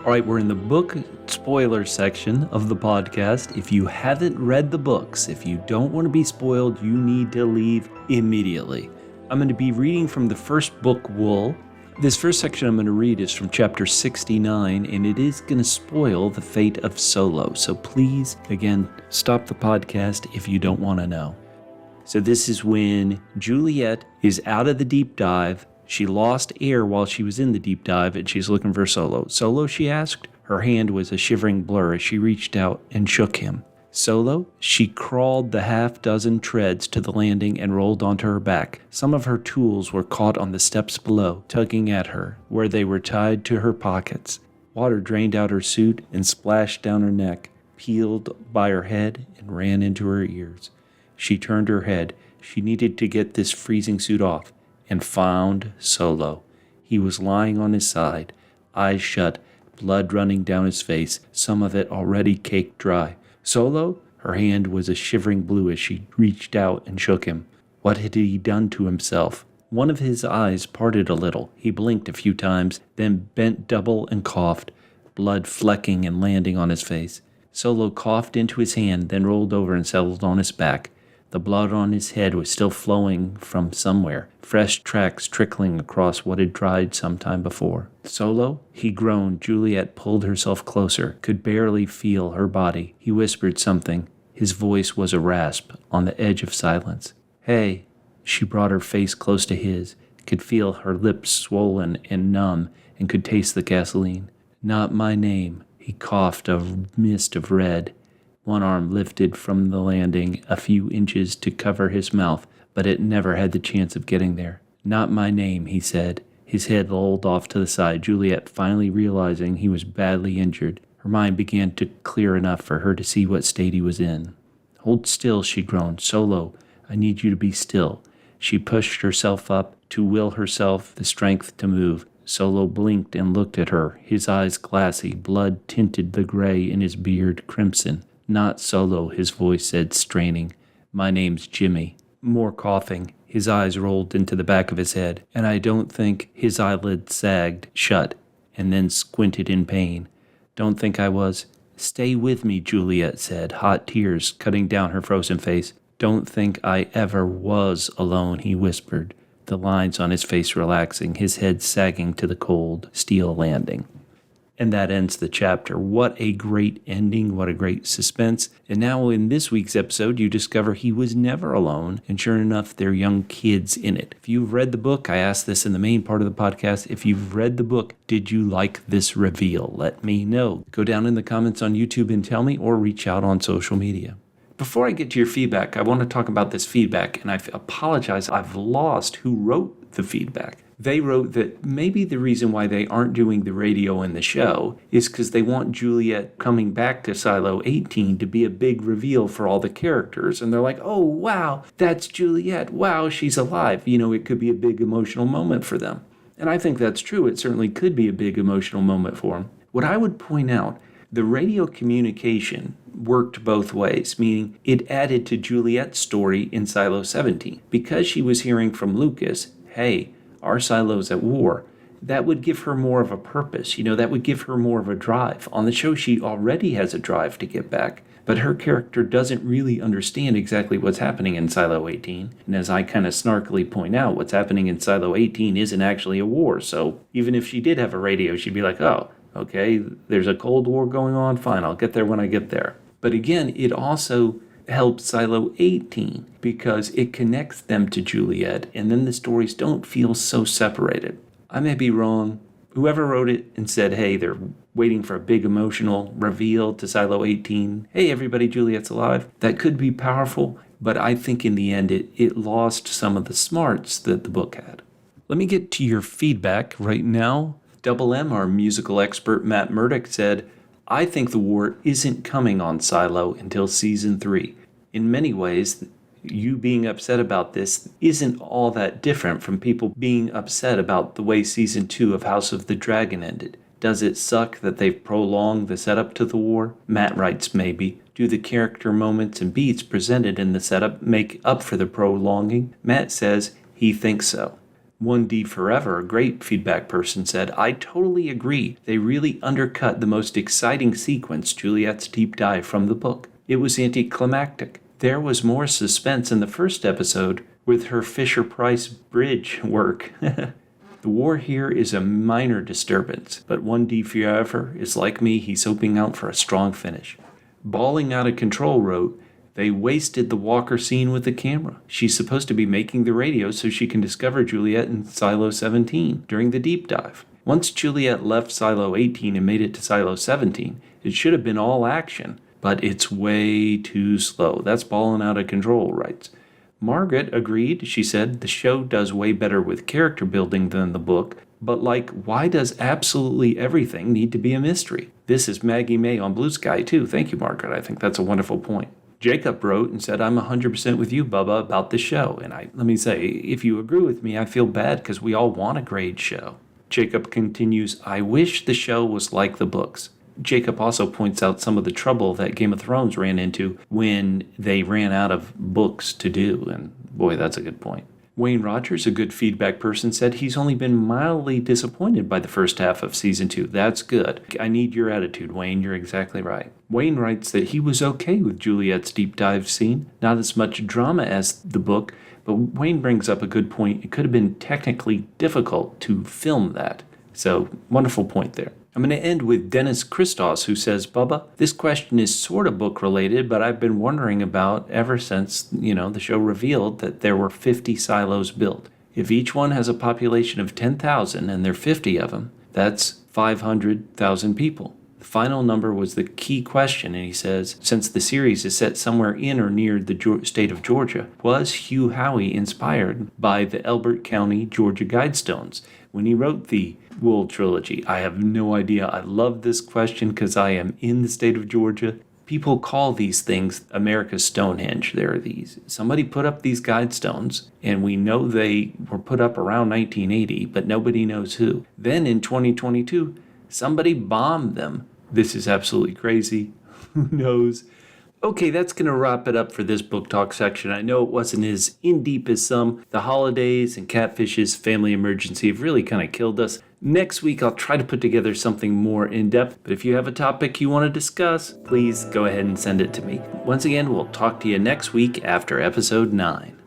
All right, we're in the book spoiler section of the podcast. If you haven't read the books, if you don't want to be spoiled, you need to leave immediately. I'm going to be reading from the first book, Wool. This first section I'm going to read is from chapter 69, and it is going to spoil the fate of Solo. So please, again, stop the podcast if you don't want to know. So this is when Juliette is out of the deep dive. She lost air while she was in the deep dive, and she's looking for Solo. Solo, she asked. Her hand was a shivering blur as she reached out and shook him. Solo, she crawled the half-dozen treads to the landing and rolled onto her back. Some of her tools were caught on the steps below, tugging at her, where they were tied to her pockets. Water drained out her suit and splashed down her neck, peeled by her head and ran into her ears. She turned her head. She needed to get this freezing suit off. And found Solo. He was lying on his side, eyes shut, blood running down his face, some of it already caked dry. Solo? Her hand was a shivering blue as she reached out and shook him. What had he done to himself? One of his eyes parted a little. He blinked a few times, then bent double and coughed, blood flecking and landing on his face. Solo coughed into his hand, then rolled over and settled on his back. The blood on his head was still flowing from somewhere, fresh tracks trickling across what had dried some time before. Solo? He groaned. Juliette pulled herself closer, could barely feel her body. He whispered something. His voice was a rasp, on the edge of silence. Hey. She brought her face close to his, could feel her lips swollen and numb, and could taste the gasoline. Not my name. He coughed a mist of red. One arm lifted from the landing a few inches to cover his mouth, but it never had the chance of getting there. Not my name, he said. His head lolled off to the side, Juliette finally realizing he was badly injured. Her mind began to clear enough for her to see what state he was in. Hold still, she groaned. Solo, I need you to be still. She pushed herself up to will herself the strength to move. Solo blinked and looked at her, his eyes glassy, blood tinted the gray in his beard crimson. Not Solo, his voice said, straining. My name's Jimmy. More coughing. His eyes rolled into the back of his head, and I don't think his eyelids sagged shut, and then squinted in pain. Don't think I was. Stay with me, Juliette said, hot tears cutting down her frozen face. Don't think I ever was alone, he whispered, the lines on his face relaxing, his head sagging to the cold steel landing. And that ends the chapter. What a great ending. What a great suspense. And now in this week's episode, you discover he was never alone. And sure enough, there are young kids in it. If you've read the book, I asked this in the main part of the podcast. If you've read the book, did you like this reveal? Let me know. Go down in the comments on YouTube and tell me, or reach out on social media. Before I get to your feedback, I want to talk about this feedback. And I apologize. I've lost who wrote the feedback. They wrote that maybe the reason why they aren't doing the radio in the show is because they want Juliette coming back to Silo 18 to be a big reveal for all the characters. And they're like, oh, wow, that's Juliette. Wow, she's alive. You know, it could be a big emotional moment for them. And I think that's true. It certainly could be a big emotional moment for them. What I would point out, the radio communication worked both ways, meaning it added to Juliette's story in Silo 17. Because she was hearing from Lukas, hey, our silo's at war, that would give her more of a purpose. You know, that would give her more of a drive. On the show, she already has a drive to get back, but her character doesn't really understand exactly what's happening in Silo 18. And as I kind of snarkily point out, what's happening in Silo 18 isn't actually a war. So even if she did have a radio, she'd be like, oh, okay, there's a Cold War going on. Fine, I'll get there when I get there. But again, it also helps Silo 18 because it connects them to Juliette, and then the stories don't feel so separated. I may be wrong. Whoever wrote it and said, hey, they're waiting for a big emotional reveal to Silo 18. Hey, everybody, Juliette's alive. That could be powerful, but I think in the end it lost some of the smarts that the book had. Let me get to your feedback right now. Double M, our musical expert Matt Murdock, said, I think the war isn't coming on Silo until Season 3. In many ways, you being upset about this isn't all that different from people being upset about the way Season 2 of House of the Dragon ended. Does it suck that they've prolonged the setup to the war? Matt writes maybe. Do the character moments and beats presented in the setup make up for the prolonging? Matt says he thinks so. 1D Forever, a great feedback person, said, I totally agree. They really undercut the most exciting sequence, Juliette's deep dive from the book. It was anticlimactic. There was more suspense in the first episode with her Fisher-Price bridge work. The war here is a minor disturbance, but 1D Forever is like me, he's hoping out for a strong finish. Bawling Out of Control wrote, they wasted the Walker scene with the camera. She's supposed to be making the radio so she can discover Juliette in Silo 17 during the deep dive. Once Juliette left Silo 18 and made it to Silo 17, it should have been all action, but it's way too slow. That's balling out of control, writes. Margaret agreed. She said the show does way better with character building than the book, but why does absolutely everything need to be a mystery? This is Maggie May on Blue Sky too. Thank you, Margaret. I think that's a wonderful point. Jacob wrote and said, I'm 100% with you, Bubba, about the show. And let me say, if you agree with me, I feel bad because we all want a great show. Jacob continues, I wish the show was like the books. Jacob also points out some of the trouble that Game of Thrones ran into when they ran out of books to do. And boy, that's a good point. Wayne Rogers, a good feedback person, said he's only been mildly disappointed by the first half of Season 2. That's good. I need your attitude, Wayne. You're exactly right. Wayne writes that he was okay with Juliette's deep dive scene. Not as much drama as the book, but Wayne brings up a good point. It could have been technically difficult to film that. So, wonderful point there. I'm going to end with Dennis Christos, who says, Bubba, this question is sort of book related, but I've been wondering about ever since, the show revealed that there were 50 silos built. If each one has a population of 10,000 and there are 50 of them, that's 500,000 people. The final number was the key question, and he says, since the series is set somewhere in or near the state of Georgia, was Hugh Howey inspired by the Elbert County, Georgia Guidestones when he wrote the Wool trilogy? I have no idea. I love this question because I am in the state of Georgia. People call these things America's Stonehenge. There are these. Somebody put up these guidestones, and we know they were put up around 1980, but nobody knows who. Then in 2022, somebody bombed them. This is absolutely crazy. Who knows? Okay, that's going to wrap it up for this book talk section. I know it wasn't as in-deep as some. The holidays and Catfish's family emergency have really kind of killed us. Next week, I'll try to put together something more in-depth. But if you have a topic you want to discuss, please go ahead and send it to me. Once again, we'll talk to you next week after episode 9.